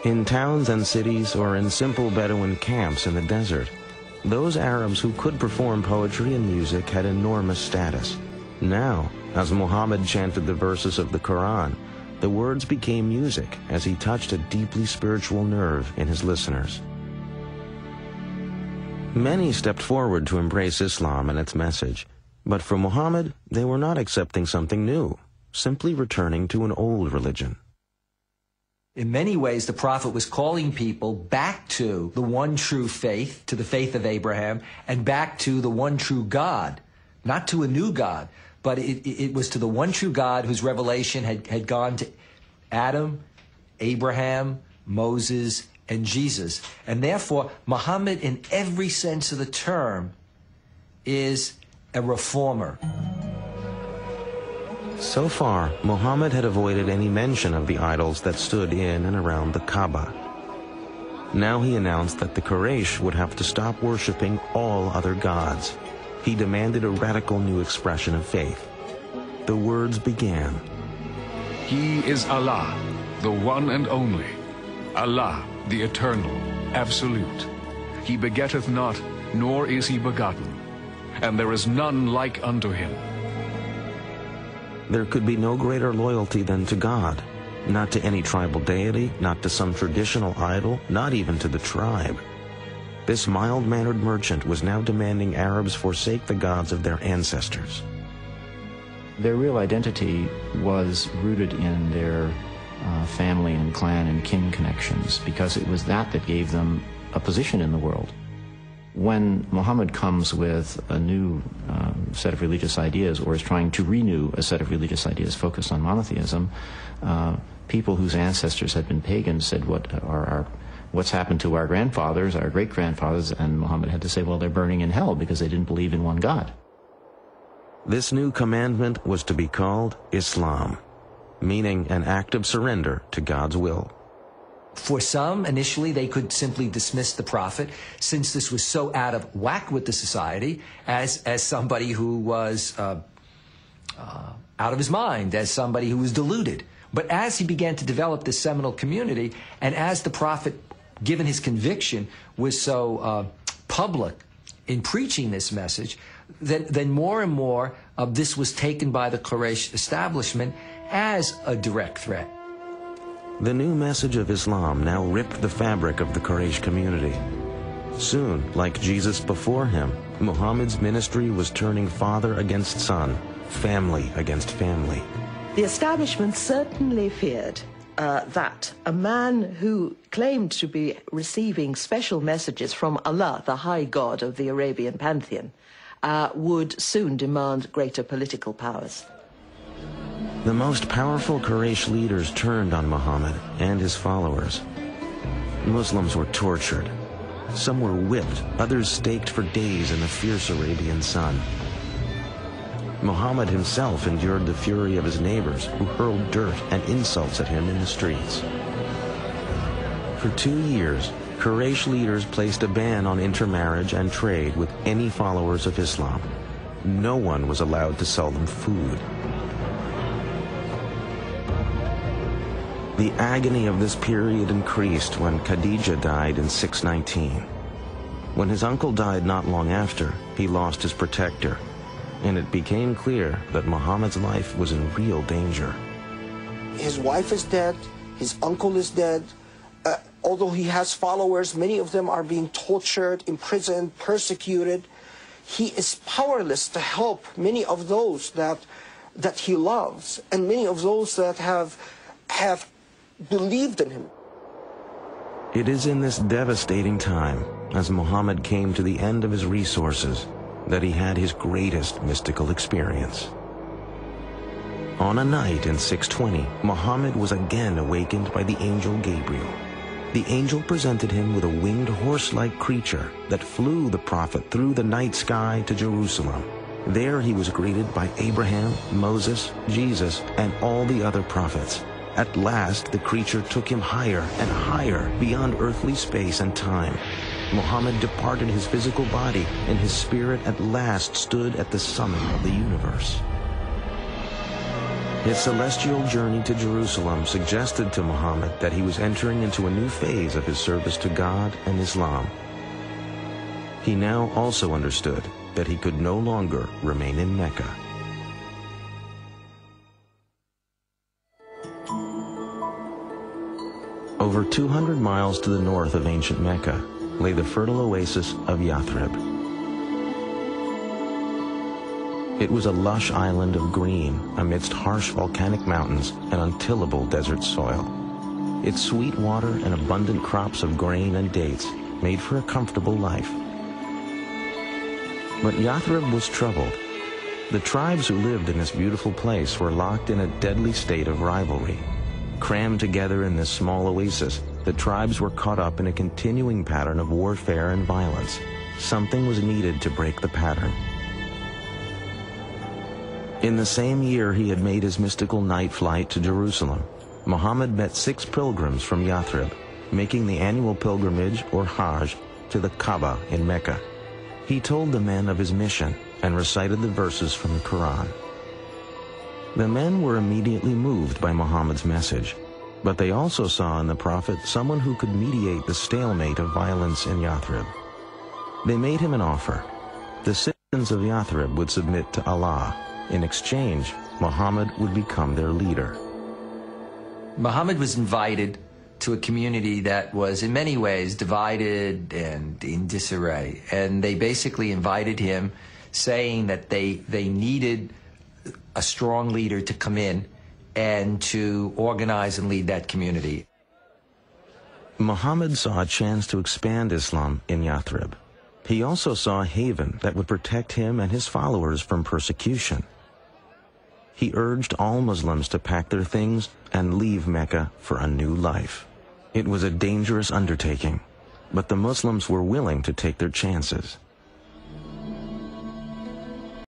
In towns and cities or in simple Bedouin camps in the desert, those Arabs who could perform poetry and music had enormous status. Now, as Muhammad chanted the verses of the Qur'an, the words became music as he touched a deeply spiritual nerve in his listeners. Many stepped forward to embrace Islam and its message, but for Muhammad, they were not accepting something new, simply returning to an old religion. In many ways, the Prophet was calling people back to the one true faith, to the faith of Abraham, and back to the one true God, not to a new God, but it was to the one true God whose revelation had gone to Adam, Abraham, Moses, and Jesus. And therefore, Muhammad, in every sense of the term, is a reformer. So far, Muhammad had avoided any mention of the idols that stood in and around the Kaaba. Now he announced that the Quraysh would have to stop worshipping all other gods. He demanded a radical new expression of faith. The words began. He is Allah, the one and only. Allah, the eternal, absolute. He begetteth not, nor is he begotten. And there is none like unto him. There could be no greater loyalty than to God, not to any tribal deity, not to some traditional idol, not even to the tribe. This mild-mannered merchant was now demanding Arabs forsake the gods of their ancestors. Their real identity was rooted in their family and clan and kin connections, because it was that gave them a position in the world. When Muhammad comes with a new set of religious ideas, or is trying to renew a set of religious ideas focused on monotheism, people whose ancestors had been pagans said, what's happened to our grandfathers, our great-grandfathers? And Muhammad had to say, well, they're burning in hell because they didn't believe in one God. This new commandment was to be called Islam, meaning an act of surrender to God's will. For some, initially, they could simply dismiss the Prophet, since this was so out of whack with the society, as somebody who was out of his mind, as somebody who was deluded. But as he began to develop this seminal community, and as the Prophet, given his conviction, was so public in preaching this message, then more and more of this was taken by the Quraysh establishment as a direct threat. The new message of Islam now ripped the fabric of the Quraysh community. Soon, like Jesus before him, Muhammad's ministry was turning father against son, family against family. The establishment certainly feared that a man who claimed to be receiving special messages from Allah, the high god of the Arabian pantheon, would soon demand greater political powers. The most powerful Quraysh leaders turned on Muhammad and his followers. Muslims were tortured. Some were whipped, others staked for days in the fierce Arabian sun. Muhammad himself endured the fury of his neighbors, who hurled dirt and insults at him in the streets. For 2 years, Quraysh leaders placed a ban on intermarriage and trade with any followers of Islam. No one was allowed to sell them food. The agony of this period increased when Khadija died in 619. When his uncle died not long after, he lost his protector, and it became clear that Muhammad's life was in real danger. His wife is dead, his uncle is dead. Although he has followers, many of them are being tortured, imprisoned, persecuted. He is powerless to help many of those that he loves, and many of those that have believed in him. It is in this devastating time, as Muhammad came to the end of his resources, that he had his greatest mystical experience. On a night in 620, Muhammad was again awakened by the angel Gabriel. The angel presented him with a winged horse-like creature that flew the prophet through the night sky to Jerusalem. There he was greeted by Abraham, Moses, Jesus, and all the other prophets. At last, the creature took him higher and higher beyond earthly space and time. Muhammad departed his physical body, and his spirit at last stood at the summit of the universe. His celestial journey to Jerusalem suggested to Muhammad that he was entering into a new phase of his service to God and Islam. He now also understood that he could no longer remain in Mecca. Over 200 miles to the north of ancient Mecca lay the fertile oasis of Yathrib. It was a lush island of green amidst harsh volcanic mountains and untillable desert soil. Its sweet water and abundant crops of grain and dates made for a comfortable life. But Yathrib was troubled. The tribes who lived in this beautiful place were locked in a deadly state of rivalry. Crammed together in this small oasis, the tribes were caught up in a continuing pattern of warfare and violence. Something was needed to break the pattern. In the same year he had made his mystical night flight to Jerusalem, Muhammad met 6 pilgrims from Yathrib, making the annual pilgrimage, or Hajj, to the Kaaba in Mecca. He told the men of his mission and recited the verses from the Qur'an. The men were immediately moved by Muhammad's message, but they also saw in the Prophet someone who could mediate the stalemate of violence in Yathrib. They made him an offer. The citizens of Yathrib would submit to Allah. In exchange, Muhammad would become their leader. Muhammad was invited to a community that was in many ways divided and in disarray. And they basically invited him, saying that they needed a strong leader to come in and to organize and lead that community. Muhammad saw a chance to expand Islam in Yathrib. He also saw a haven that would protect him and his followers from persecution. He urged all Muslims to pack their things and leave Mecca for a new life. It was a dangerous undertaking, but the Muslims were willing to take their chances.